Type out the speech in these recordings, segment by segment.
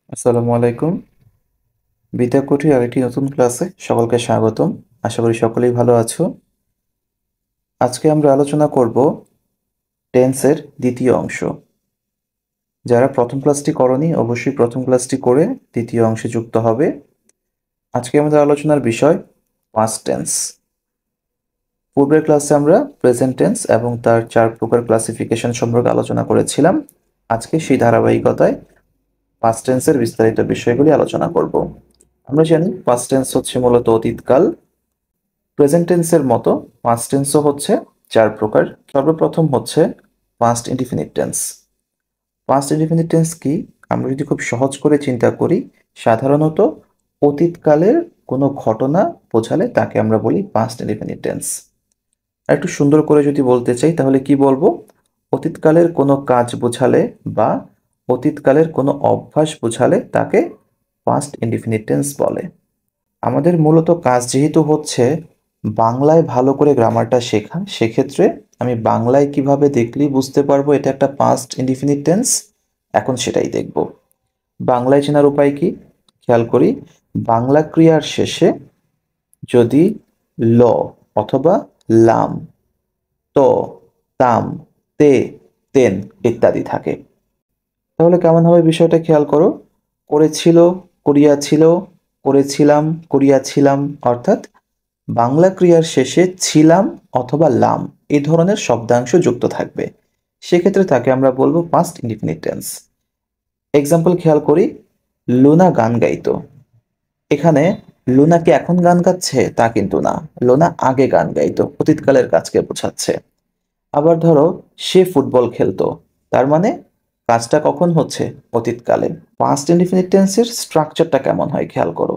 আসসালামু আলাইকুম। বিদ্যাকুঠির আরেকটি নতুন ক্লাসে সকলকে স্বাগতম। আশা করি সকলেই ভালো আছো। আজকে আমরা আলোচনা করব টেন্সের দ্বিতীয় অংশ। যারা প্রথম ক্লাসটি করনি অবশ্যই প্রথম ক্লাসটি করে দ্বিতীয় অংশে যুক্ত হবে। আজকে আমাদের আলোচনার বিষয় পাস্ট টেন্স। পূর্বের ক্লাসে আমরা প্রেজেন্ট টেন্স এবং তার 4 প্রকার ক্লাসিফিকেশন সম্পর্কে আলোচনা করেছিলাম। আজকে সেই ধারাবাহিকতায় পাস্ট টেন্সের বিস্তারিত বিষয়গুলি আলোচনা করব। আমরা জানি পাস্ট টেন্স হচ্ছে মূলত অতীতকাল। প্রেজেন্ট টেন্সের মতো পাস্ট টেন্সও হচ্ছে 4 প্রকার। সর্বপ্রথম হচ্ছে past indefinite tense. Past indefinite tense কি? আমরা যদি খুব সহজ করে চিন্তা করি, সাধারণত অতীতকালের কোনো ঘটনা বোঝালে তাকে আমরা বলি পাস্ট ইনডিফিনিট টেন্স। আর একটু সুন্দর করে যদি বলতে চাই তাহলে কি বলবো? অতীতকালের কোনো কাজ বোঝালে বা অতীতকালের কোনো অভ্যাস বোঝালে তাকে পাস্ট ইনডিফিনিট টেন্স বলে। আমাদের মূলত কাজ যেহেতু হচ্ছে বাংলায় ভালো করে গ্রামারটা শেখা, সেক্ষেত্রে আমি বাংলায় কিভাবে দেখলেই বুঝতে পারবো এটা একটা পাস্ট ইনডিফিনিট টেন্স, এখন সেটাই দেখব। বাংলায় চেনার উপায় কি? খেয়াল করি, বাংলা ক্রিয়ার শেষে যদি ল অথবা লাম, ত, তাম, তে, তেন ইত্যাদি থাকে তাহলে কেমন হবে বিষয়টা খেয়াল করো। করেছিল, করিয়াছিল, করেছিলাম, করিয়াছিলাম, অর্থাৎ বাংলা ক্রিয়ার শেষে ছিলাম অথবা লাম এই ধরনের শব্দাংশ যুক্ত থাকবে, সেক্ষেত্রে তাকে আমরা বলবো পাস্ট ইনডিফিনিট টেন্স। এক্সাম্পল খেয়াল করি, লুনা গান গাইতো। এখানে লুনা কি এখন গান গাচ্ছে? তা কিন্তু না, লুনা আগে গান গাইতো, অতীতকালের কাজকে বোঝাচ্ছে। আবার ধরো সে ফুটবল খেলতো, তার মানে কাজটা কখন হচ্ছে? অতীতকালে। পাস্ট ইনডিফিনিট টেন্সের স্ট্রাকচারটা কেমন হয় খেয়াল করো।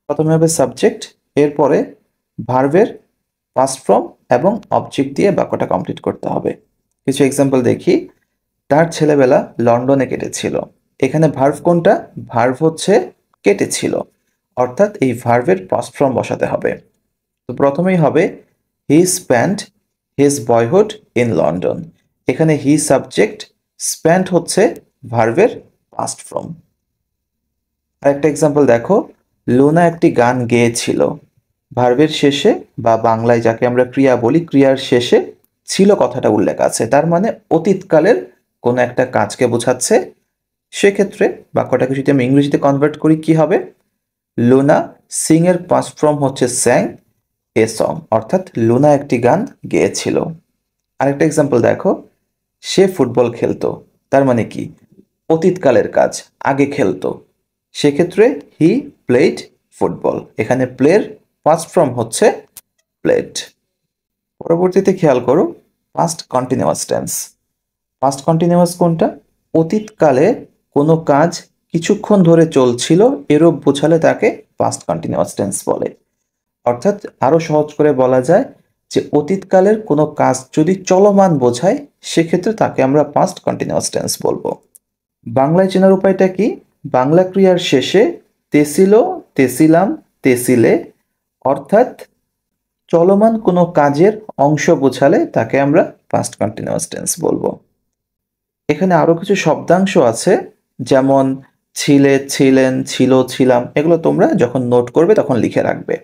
প্রথমে হবে সাবজেক্ট, এরপরে ভার্বের পাস্ট ফর্ম এবং অবজেক্ট দিয়ে বাক্যটা কমপ্লিট করতে হবে। কিছু এক্সাম্পল দেখি। তার ছেলেবেলা লন্ডনে কেটেছিল। এখানে ভার্ব কোনটা? ভার্ব হচ্ছে কেটেছিল, অর্থাৎ এই ভার্বের পাস্ট ফর্ম বসাতে হবে। তো প্রথমেই হবে he spent his boyhood in London. এখানে হি সাবজেক্ট, স্পেন্ট হচ্ছে ভার্বের পাস্ট ফর্ম। আরেকটা এক্সাম্পল দেখো, লুনা একটি গান গেয়েছিল। ভার্বের শেষে বা বাংলায় যাকে আমরা ক্রিয়া বলি, ক্রিয়ার শেষে ছিল কথাটা উল্লেখ আছে, তার মানে অতীতকালের কোনো একটা কাজকে বোঝাচ্ছে। সেক্ষেত্রে বাক্যটাকে যদি আমি ইংরেজিতে কনভার্ট করি কি হবে? লুনা সিং এর পাস্ট ফর্ম হচ্ছে স্যাং এ সং, অর্থাৎ লুনা একটি গান গেয়েছিল। আরেকটা এক্সাম্পল দেখো, সে ফুটবল খেলতো, তার মানে কি? অতীতকালের কাজ, আগে খেলতো। সেক্ষেত্রে হি প্লেড ফুটবল, এখানে প্লের পাস্ট ফর্ম হচ্ছে প্লেড। পরবর্তীতে খেয়াল করো past continuous tense. Past continuous কোনটা? অতীতকালে কোনো কাজ কিছুক্ষণ ধরে চলছিল, এরূপ বোঝালে তাকে পাস্ট কন্টিনিউয়াস টেন্স বলে। অর্থাৎ আরো সহজ করে বলা যায় যে অতীতকালের কোনো কাজ যদি চলমান বোঝায়, সেক্ষেত্রে তাকে আমরা পাস্ট কন্টিনিউয়াস টেন্স বলবো। বাংলায় চেনার উপায়টা কি? বাংলা ক্রিয়ার শেষে তেছিল, তেছিলাম, তেছিলে, অর্থাৎ চলমান কোনো কাজের অংশ বোঝালে তাকে আমরা পাস্ট কন্টিনিউয়াস টেন্স বলবো। এখানে আরো কিছু শব্দাংশ আছে, যেমন ছিলে, ছিলেন, ছিল, ছিলাম, এগুলো তোমরা যখন নোট করবে তখন লিখে রাখবে।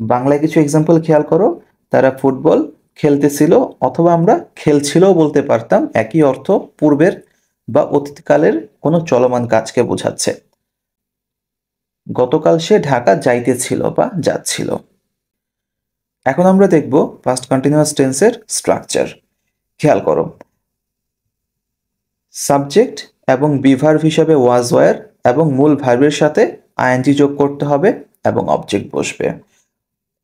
বাংলায় কিছু এক্সাম্পল খেয়াল করো, তারা ফুটবল খেলতেছিল, অথবা আমরা খেলছিলও বলতে পারতাম, একই অর্থ, পূর্বের বা অতীতকালের কোনো চলমান কাজকে বোঝাচ্ছে। গতকাল সে ঢাকা যাইতেছিল বা যাচ্ছিল। এখন আমরা দেখব পাস্ট কন্টিনিউয়াস টেন্সের স্ট্রাকচার। খেয়াল করো, সাবজেক্ট এবং বিভার্ব হিসাবে ওয়াজ ওয়্যার এবং মূল ভার্বের সাথে আইএনজি যোগ করতে হবে এবং অবজেক্ট বসবে।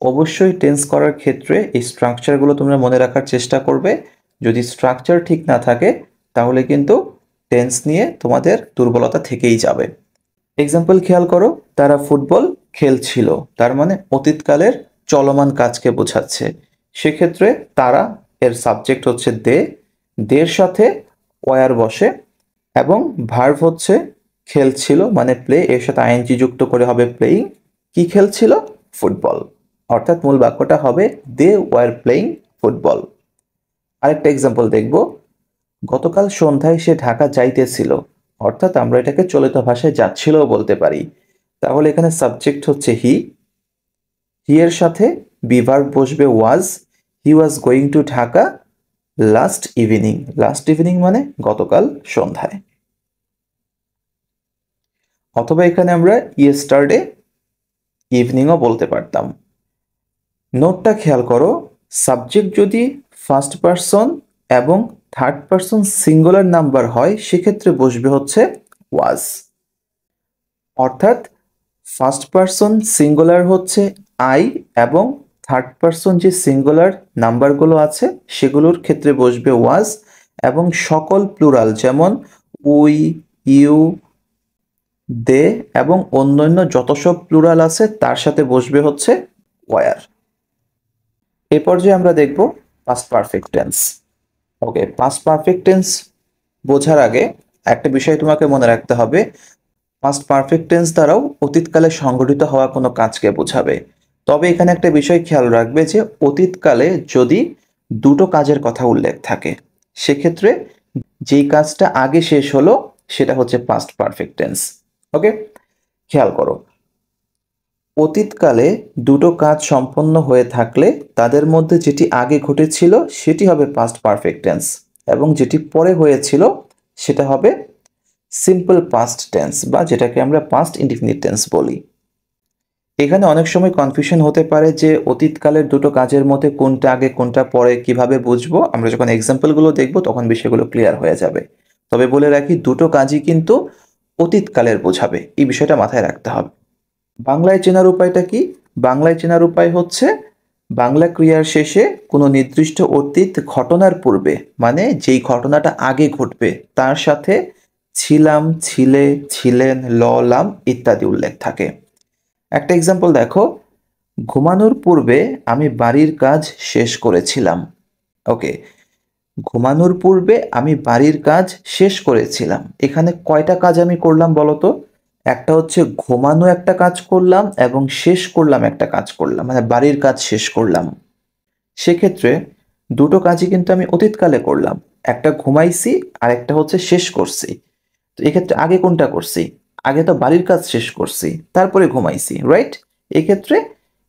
অবশ্যই টেন্স করার ক্ষেত্রে এই স্ট্রাকচারগুলো তোমরা মনে রাখার চেষ্টা করবে। যদি স্ট্রাকচার ঠিক না থাকে তাহলে কিন্তু টেন্স নিয়ে তোমাদের দুর্বলতা থেকেই যাবে। এক্সাম্পল খেয়াল করো, তারা ফুটবল খেলছিল, তার মানে অতীতকালের চলমান কাজকে বোঝাচ্ছে। সেক্ষেত্রে তারা এর সাবজেক্ট হচ্ছে দে, দের সাথে ওয়ার বসে এবং ভার্ব হচ্ছে খেলছিল মানে প্লে, এর সাথে আইএনজি যুক্ত করে হবে প্লেইং। কি খেলছিল? ফুটবল, অর্থাৎ মূল বাক্যটা হবে দে ওয়ার প্লেইং ফুটবল। আরেকটা এক্সাম্পল দেখব, গতকাল সন্ধ্যায় সে ঢাকা যাইতেছিল। অর্থাৎ আমরা এটাকে চলিত ভাষায় যাচ্ছিলও বলতে পারি। তাহলে এখানে সাবজেক্ট হচ্ছে হি এর সাথে বি ভার্ব বসবে was. He was going to Dhaka last evening. Last evening মানে গতকাল সন্ধ্যায়। অথবা এখানে আমরা ইয়েস্টারডে ইভিনিংও বলতে পারতাম। নোটটা খেয়াল করো, সাবজেক্ট যদি ফার্স্ট পারসন এবং থার্ড পারসন সিঙ্গুলার নাম্বার হয় সেক্ষেত্রে বসবে হচ্ছে ওয়াজ। অর্থাৎ ফার্স্ট পারসন সিঙ্গুলার হচ্ছে আই এবং থার্ড পারসন যে সিঙ্গুলার নাম্বারগুলো আছে সেগুলোর ক্ষেত্রে বসবে ওয়াজ, এবং সকল প্লুরাল যেমন উই, ইউ, দে এবং অন্যান্য যত সব প্লুরাল আছে তার সাথে বসবে হচ্ছে ওয়ার। এই পর্যায়ে আমরা দেখব পাস্ট পারফেক্ট টেন্স। ওকে, পাস্ট পারফেক্ট টেন্স বোঝার আগে একটা বিষয় তোমাকে মনে রাখতে হবে, পাস্ট পারফেক্ট টেন্স দ্বারাও অতীতকালে সংঘটিত হওয়া কোনো কাজকে বোঝাবে। তবে এখানে একটা বিষয় খেয়াল রাখবে যে অতীতকালে যদি দুটো কাজের কথা উল্লেখ থাকে সেক্ষেত্রে যেই কাজটা আগে শেষ হলো সেটা হচ্ছে পাস্ট পারফেক্ট টেন্স। ওকে, খেয়াল করো, অতীতকালে দুটো কাজ সম্পন্ন হয়ে থাকলে তাদের মধ্যে যেটি আগে ঘটেছিল সেটি হবে পাস্ট পারফেক্ট টেন্স, এবং যেটি পরে হয়েছিল সেটা হবে সিম্পল পাস্ট টেন্স, বা যেটাকে আমরা পাস্ট ইনডিফিনিট টেন্স বলি। এখানে অনেক সময় কনফিউশন হতে পারে যে অতীতকালের দুটো কাজের মধ্যে কোনটা আগে কোনটা পরে কিভাবে বুঝবো। আমরা যখন এক্সাম্পলগুলো দেখব তখন বিষয়গুলো ক্লিয়ার হয়ে যাবে। তবে বলে রাখি, দুটো কাজই কিন্তু অতীতকালের বোঝাবে, এই বিষয়টা মাথায় রাখতে হবে। বাংলায় চেনার উপায়টা কি? বাংলায় চেনার উপায় হচ্ছে বাংলা ক্রিয়ার শেষে কোনো নির্দিষ্ট অতীত ঘটনার পূর্বে, মানে যেই ঘটনাটা আগে ঘটবে তার সাথে ছিলাম, ছিলে, ছিলেন, লাম ইত্যাদি উল্লেখ থাকে। একটা এক্সাম্পল দেখো, ঘুমানোর পূর্বে আমি বাড়ির কাজ শেষ করেছিলাম। ওকে, ঘুমানোর পূর্বে আমি বাড়ির কাজ শেষ করেছিলাম। এখানে কয়টা কাজ আমি করলাম বলো তো? একটা হচ্ছে ঘুমানো একটা কাজ করলাম এবং শেষ করলাম একটা কাজ করলাম, মানে বাড়ির কাজ শেষ করলাম। সেক্ষেত্রে দুটো কাজই কিন্তু আমি অতীতকালে করলাম, একটা ঘুমাইছি আর একটা হচ্ছে শেষ করছি। তো এক্ষেত্রে আগে কোনটা করছি? আগে তো বাড়ির কাজ শেষ করছি, তারপরে ঘুমাইছি, রাইট? এক্ষেত্রে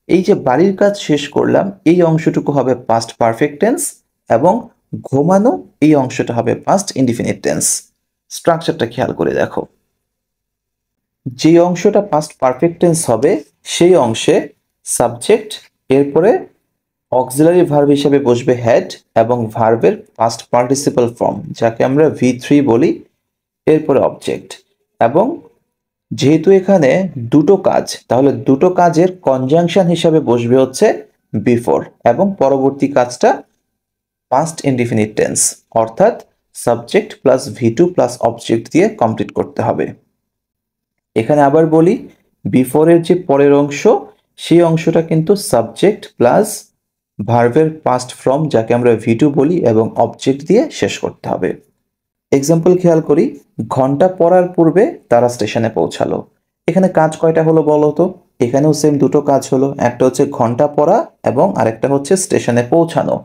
এই যে বাড়ির কাজ শেষ করলাম এই অংশটুকু হবে পাস্ট পারফেক্ট টেন্স, এবং ঘুমানো এই অংশটা হবে পাস্ট ইনডিফিনিট টেন্স। স্ট্রাকচারটা খেয়াল করে দেখো, যে অংশটা পাস্ট পারফেক্ট টেন্স হবে সেই অংশে সাবজেক্ট, এরপরে অক্সিলারি ভার্ব হিসেবে বসবে হ্যাড এবং ভার্বের পাস্ট পার্টিসিপাল ফর্ম যাকে আমরা V3 বলি, এরপরে অবজেক্ট। এবং যেহেতু এখানে দুটো কাজ, তাহলে দুটো কাজের কনজাংশন হিসাবে বসবে হচ্ছে বিফোর, এবং পরবর্তী কাজটা পাস্ট ইনডিফিনিট টেন্স, অর্থাৎ subject plus V2 plus object দিয়ে কমপ্লিট করতে হবে। এখানে আবার বলি, বিফোরের যে পরের অংশ সেই অংশটা কিন্তু সাবজেক্ট প্লাস ভার্বের পাস্ট ফর্ম যাকে আমরা V2 বলি এবং অবজেক্ট দিয়ে শেষ করতে হবে। এক্সাম্পল খেয়াল করি, ঘন্টা পড়ার পূর্বে তারা স্টেশনে পৌঁছালো। এখানে কাজ কয়টা হলো বলো তো? এখানেও সেম দুটো কাজ হলো, একটা হচ্ছে ঘন্টা পড়া এবং আরেকটা হচ্ছে স্টেশনে পৌঁছানো।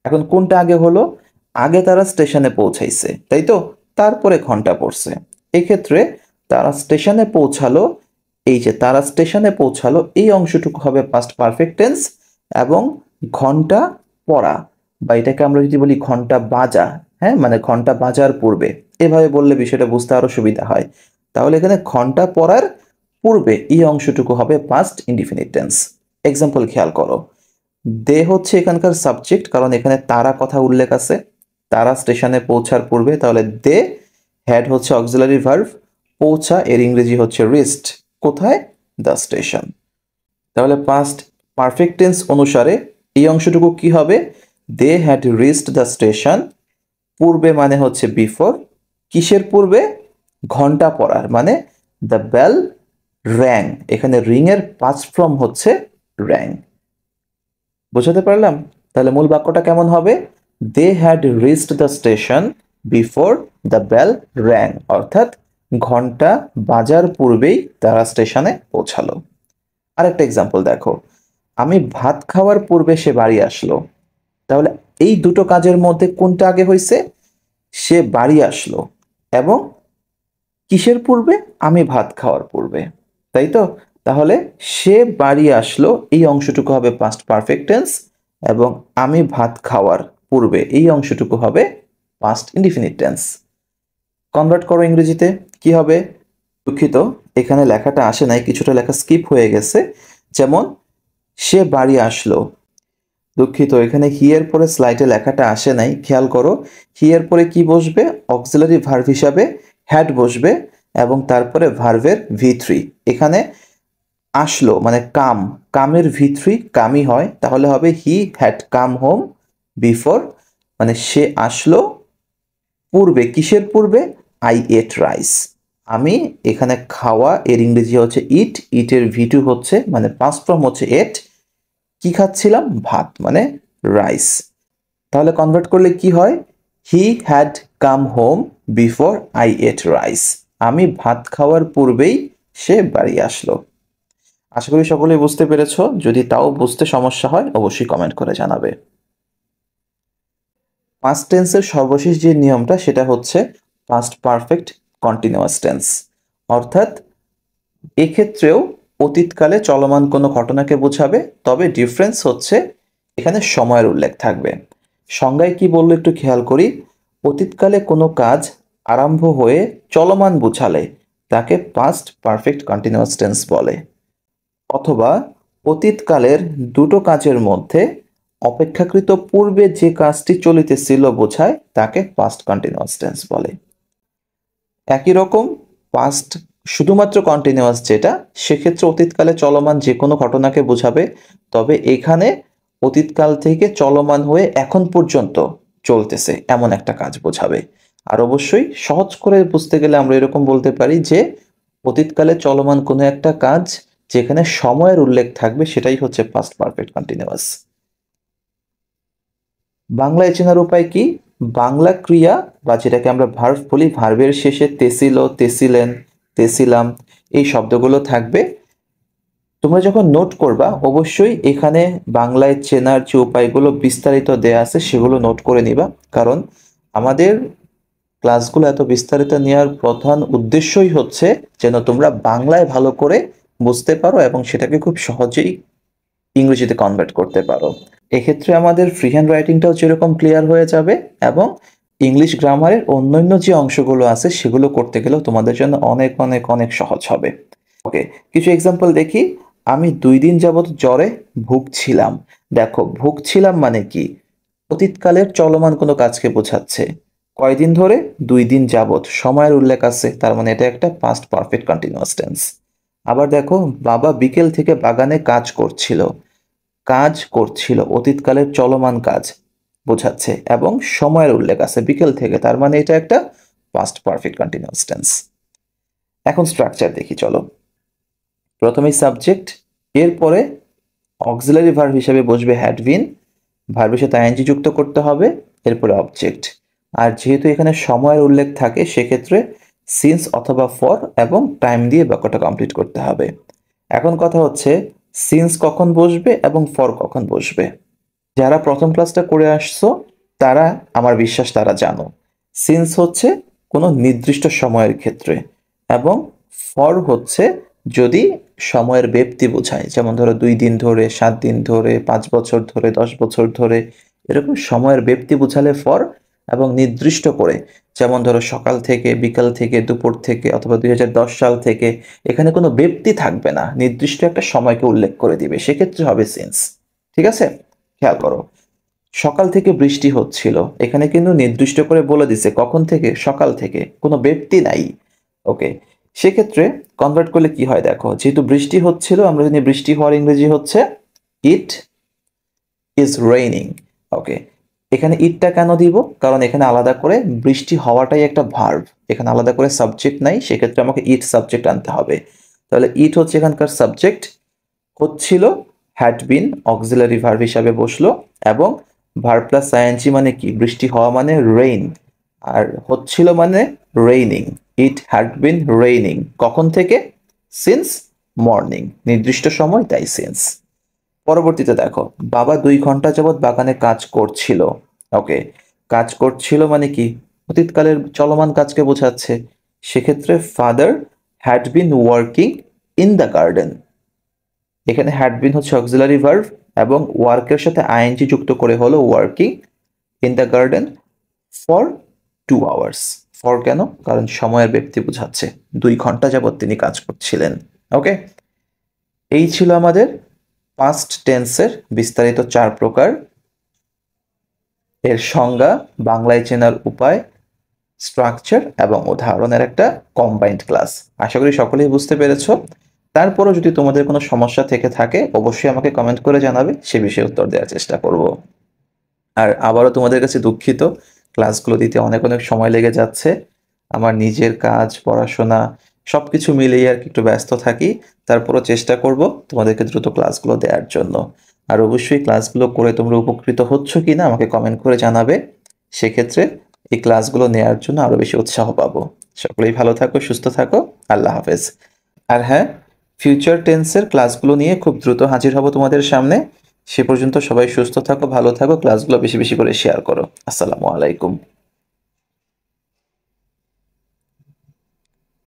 এখন কোনটা আগে হলো? আগে তারা স্টেশনে পৌঁছাইছে, তাই তো, তারপরে ঘন্টা পড়ছে। এক্ষেত্রে তারা স্টেশনে পৌঁছালো, এই যে তারা স্টেশনে পৌঁছালো এই অংশটুকু হবে পাস্ট পারফেক্ট টেন্স, এবং ঘন্টা পড়া, বা এটাকে আমরা যদি বলি ঘন্টা বাজা, হ্যাঁ, মানে ঘন্টা বাজার পূর্বে, এভাবে বললে বিষয়টা বুঝতে আরো সুবিধা হয়। তাহলে এখানে ঘন্টা পড়ার পূর্বে এই অংশটুকু হবে পাস্ট ইনডিফিনিট টেন্স। এক্সাম্পল খেয়াল করো, দে হচ্ছে এখানকার সাবজেক্ট, কারণ এখানে তারা কথা উল্লেখ আছে, তারা স্টেশনে পৌঁছার পূর্বে, তাহলে দে। হ্যাড হচ্ছে অক্সিলারি ভার্ব, পৌঁছা এর ইংরেজি হচ্ছে রিস্ট, কোথায়? The station. তাহলে পাস্ট পারফেক্ট টেন্স অনুসারে এই অংশটুকু কি হবে? They had reached the station. পূর্বে মানে হচ্ছে বিফোর, কিসের পূর্বে? ঘন্টা পড়ার, মানে দ্য বেল র্যাং, এখানে রিং এর পাস্ট ফর্ম হচ্ছে র্যাং। বুঝাতে পারলাম? তাহলে মূল বাক্যটা কেমন হবে? They had reached the station before the bell rang, অর্থাৎ ঘন্টা বাজার পূর্বেই তারা স্টেশনে পৌঁছালো। আরেকটা এক্সাম্পল দেখো, আমি ভাত খাওয়ার পূর্বে সে বাড়ি আসলো। তাহলে এই দুটো কাজের মধ্যে কোনটা আগে হয়েছে? সে বাড়ি আসলো এবং কিসের পূর্বে? আমি ভাত খাওয়ার পূর্বে, তাই তো? তাহলে সে বাড়ি আসলো, এই অংশটুকু হবে পাস্ট পারফেক্ট টেন্স, এবং আমি ভাত খাওয়ার পূর্বে এই অংশটুকু হবে পাস্ট ইনডিফিনিট টেন্স। কনভার্ট করো ইংরেজিতে, কি হবে? দুঃখিত, এখানে লেখাটা আসে নাই, কিছুটা লেখা স্কিপ হয়ে গেছে। যেমন সে বাড়ি আসলো, দুঃখিত এখানে হি এর পরে স্লাইডে লেখাটা আসে নাই, খেয়াল করো। হি এর পরে কি বসবে? অক্সিলারি ভার্ব হিসাবে হ্যাড বসবে, এবং তারপরে ভার্বের ভি3। এখানে আসলো মানে কাম, কামের ভি3 কামই হয়, তাহলে হবে he had come home before, মানে সে আসলো পূর্বে। কিসের পূর্বে? I ate rice. আমি এখানে খাওয়া, এর ইংরেজি হচ্ছে ইট, ইটের ভি2 হচ্ছে মানে পাস্ট ফর্ম হচ্ছে এট, কি খাচ্ছিলাম? ভাত, মানে রাইস। তাহলে কনভার্ট করলে কি হয়? He had come home before I ate rice. আমি ভাত খাওয়ার পূর্বেই সে বাড়ি আসলো। আশা করি সকলেই বুঝতে পেরেছো। যদি তাও বুঝতে সমস্যা হয় অবশ্যই কমেন্ট করে জানাবে। পাস্ট টেন্সের সর্বশেষ যে নিয়মটা সেটা হচ্ছে পাস্ট পারফেক্ট কন্টিনিউয়াস টেন্স, অর্থাৎ এক্ষেত্রেও অতীতকালে চলমান কোনো ঘটনাকে বোঝাবে, তবে ডিফারেন্স হচ্ছে এখানে সময়ের উল্লেখ থাকবে। সংজ্ঞায় কি বললো একটু খেয়াল করি। অতীতকালে কোনো কাজ আরম্ভ হয়ে চলমান বোঝালে তাকে পাস্ট পারফেক্ট কন্টিনিউয়াস টেন্স বলে, অথবা অতীতকালের দুটো কাজের মধ্যে অপেক্ষাকৃত পূর্বে যে কাজটি চলিতেছিল বোঝায় তাকে পাস্ট কন্টিনিউয়াস টেন্স বলে। একই রকম পাস্ট শুধুমাত্র কন্টিনিউয়াস যেটা, সেক্ষেত্রে অতীতকালে চলমান যে কোনো ঘটনাকে বোঝাবে, তবে এখানে অতীতকাল থেকে চলমান হয়ে এখন পর্যন্ত চলতেছে এমন একটা কাজ বোঝাবে। আর অবশ্যই সহজ করে বুঝতে গেলে আমরা এরকম বলতে পারি যে অতীতকালে চলমান কোনো একটা কাজ যেখানে সময়ের উল্লেখ থাকবে সেটাই হচ্ছে পাস্ট পারফেক্ট কন্টিনিউয়াস। বাংলায় চেনার উপায় কি? বাংলা ক্রিয়া বা যেটাকে আমরা ভার্ব বলি, ভার্বের শেষে তেছিল, তেছিলেন, তেছিলাম এই শব্দগুলো থাকবে। তোমরা যখন নোট করবা অবশ্যই এখানে বাংলায় চেনার যে উপায়গুলো বিস্তারিত দেয়া আছে সেগুলো নোট করে নিবা, কারণ আমাদের ক্লাসগুলো এত বিস্তারিত নেওয়ার প্রধান উদ্দেশ্যই হচ্ছে যেন তোমরা বাংলায় ভালো করে বুঝতে পারো এবং সেটাকে খুব সহজেই ইংরেজিতে কনভার্ট করতে পারো। এক্ষেত্রে আমাদের ফ্রি হ্যান্ড রাইটিংটাও যেরকম ক্লিয়ার হয়ে যাবে, এবং ইংলিশ গ্রামারের অন্যান্য যে অংশগুলো আছে সেগুলো করতে গেলেও তোমাদের জন্য অনেক অনেক অনেক সহজ হবে। ওকে, কিছু এক্সাম্পল দেখি। আমি 2 দিন যাবত জ্বরে ভুগছিলাম। দেখো, ভুগছিলাম মানে কি? অতীতকালের চলমান কোনো কাজকে বোঝাচ্ছে। কয়দিন ধরে? 2 দিন যাবত, সময়ের উল্লেখ আছে, তার মানে এটা একটা পাস্ট পারফেক্ট কন্টিনিউয়াস টেন্স। আবার দেখো, বাবা বিকেল থেকে বাগানে কাজ করছিল। কাজ করছিল অতীতকালের চলমান কাজ বোঝাচ্ছে এবং সময়ের উল্লেখ আছে বিকেল থেকে, তার মানে এটা একটা পাস্ট পারফেক্ট কন্টিনিউয়াস টেন্স। এখন স্ট্রাকচার দেখি চলো। প্রথমেই সাবজেক্ট, এরপরে অক্সিলারি ভার্ব হিসেবে বসবে হ্যাড বিন, ভার্বের সাথে আইএনজি যুক্ত করতে হবে, এরপরে অবজেক্ট। আর যেহেতু এখানে সময়ের উল্লেখ থাকে সেক্ষেত্রে সিন্স অথবা ফর এবং টাইম দিয়ে বাক্যটা কমপ্লিট করতে হবে। এখন কথা হচ্ছে সিন্স কখন বসবে এবং ফর কখন বসবে। যারা প্রথম ক্লাসটা করে আসছো তারা, আমার বিশ্বাস তারা জানো, সিন্স হচ্ছে কোনো নির্দিষ্ট সময়ের ক্ষেত্রে, এবং ফর হচ্ছে যদি সময়ের ব্যক্তি বোঝায়, যেমন ধরো 2 দিন ধরে, 7 দিন ধরে, 5 বছর ধরে, 10 বছর ধরে, এরকম সময়ের ব্যক্তি বোঝালে ফর। এবং নির্দিষ্ট করে, যেমন ধরো সকাল থেকে, বিকাল থেকে, দুপুর থেকে, অথবা 2010 সাল থেকে, এখানে কোনো ব্যক্তি থাকবে না, নির্দিষ্ট একটা সময়কে উল্লেখ করে দিবে, সেক্ষেত্রে হবে সিন্স। ঠিক আছে, খেয়াল করো। সকাল থেকে বৃষ্টি হচ্ছিল, এখানে কিন্তু নির্দিষ্ট করে বলে দিছে কখন থেকে, সকাল থেকে, কোনো ব্যক্তি নাই। ওকে, সেক্ষেত্রে কনভার্ট করলে কি হয় দেখো, যেহেতু বৃষ্টি হচ্ছিল আমরা জানি বৃষ্টি হওয়ার ইংরেজি হচ্ছে ইট ইজ রেইনিং। ওকে, এখানে ইটটা কেন দিব? কারণ এখানে আলাদা করে বৃষ্টি হওয়াটাই একটা ভার্ব, এখানে আলাদা করে সাবজেক্ট নাই, সেক্ষেত্রে আমাকে ইট সাবজেক্ট আনতে হবে। তাহলে ইট হচ্ছে এখানকার সাবজেক্ট, হচ্ছিল হ্যাড বিন অক্সিলারি ভার্ব হিসাবে বসলো, এবং ভার্ব প্লাস আইএনজি মানে কি? বৃষ্টি হওয়া মানে রেইন, আর হচ্ছিল মানে raining. It had been raining কখন থেকে? সিন্স মর্নিং, নির্দিষ্ট সময়, তাই সিন্স। পরবর্তীতে দেখো, বাবা 2 ঘন্টা যাবৎ বাগানে কাজ করছিল। ওকে, কাজ করছিল মানে কি? অতীতকালের চলমান কাজকে বোঝাচ্ছে, সেক্ষেত্রে father had been working in the garden. এখানে হ্যাড বিন হচ্ছে অক্সিলারি ভার্ব এবং ওয়ার্কের সাথে আইএনজি যুক্ত করে হলো working in the garden for 2 hours. For কেন? কারণ সময়ের ব্যক্তি বোঝাচ্ছে, 2 ঘন্টা যাবৎ তিনি কাজ করছিলেন। ওকে, এই ছিল আমাদের পাস্ট টেন্সের বিস্তারিত 4 প্রকার, এর সংজ্ঞা, বাংলায় চেনার উপায়, স্ট্রাকচার এবং উদাহরণের একটা কম্বাইন্ড ক্লাস। আশা করি সকলেই বুঝতে পেরেছো। তারপরও যদি তোমাদের কোনো সমস্যা থেকে থাকে অবশ্যই আমাকে কমেন্ট করে জানাবে, সে বিষয়ে উত্তর দেওয়ার চেষ্টা করব। আর আবারও তোমাদের কাছে দুঃখিত, ক্লাসগুলো দিতে অনেক অনেক সময় লেগে যাচ্ছে। আমার নিজের কাজ, পড়াশোনা সবকিছু মিলিয়ে আর কি একটু ব্যস্ত থাকি। তারপরও চেষ্টা করব তোমাদেরকে দ্রুত ক্লাসগুলো দেওয়ার জন্য। আর অবশ্যই ক্লাসগুলো করে তোমরা উপকৃত হচ্ছ কি না আমাকে কমেন্ট করে জানাবে। সেক্ষেত্রে এই ক্লাসগুলো নেওয়ার জন্য আরও বেশি উৎসাহ পাবো। সকলেই ভালো থাকো, সুস্থ থাকো। আল্লাহ হাফেজ। আর হ্যাঁ, ফিউচার টেন্সের ক্লাসগুলো নিয়ে খুব দ্রুত হাজির হব তোমাদের সামনে। সে পর্যন্ত সবাই সুস্থ থাকো, ভালো থাকো, ক্লাসগুলো বেশি বেশি করে শেয়ার করো। আসসালামু আলাইকুম।